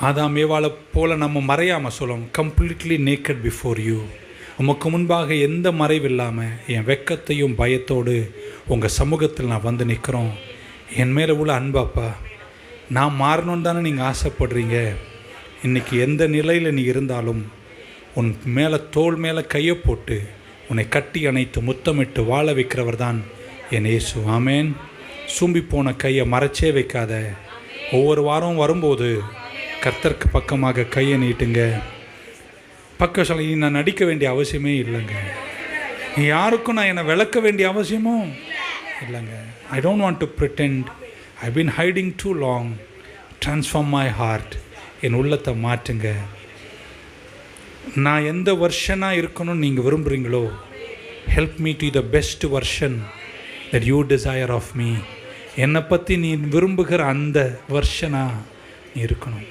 ஆதாம் ஏவாளை போல் நம்ம மறையாமல் சொல்லும், கம்ப்ளீட்லி நேக்கட் பிஃபோர் யூ. உமக்கு முன்பாக எந்த மறைவில்லாமல் என் வெக்கத்தையும் பயத்தோடு உங்கள் சமூகத்தில் நான் வந்து நிற்கிறோம். என் மேலே உள்ள அன்பாப்பா, நான் மாறணுன்னு தானே நீங்கள் ஆசைப்படுறீங்க. இன்றைக்கி எந்த நிலையில் நீ இருந்தாலும் உன் மேலே தோள் மேலே கையை போட்டு உன்னை கட்டி அணைத்து முத்தமிட்டு வாழ வைக்கிறவர் தான் என் இயேசு. ஆமேன். சூம்பி போன கையை மறைச்சே வைக்காத. ஒவ்வொரு வாரம் வரும்போது கர்த்தருக்கு பக்கமாக கையை நீட்டுங்க. பக்கம் சொல்ல, நான் நடிக்க வேண்டிய அவசியமே இல்லைங்க. யாருக்கும் நான் என்னை விளக்க வேண்டிய அவசியமும் இல்லைங்க. I don't want to pretend. I been hiding too long. Transform my heart. என் உள்ளத்தை மாற்றுங்க. நான் எந்த வெர்ஷனாக இருக்கணும்னு நீங்கள் விரும்புகிறீங்களோ, help me to the best version that you desire of me. என்னை பற்றி நீ விரும்புகிற அந்த வெர்ஷனாக நீ இருக்கணும்.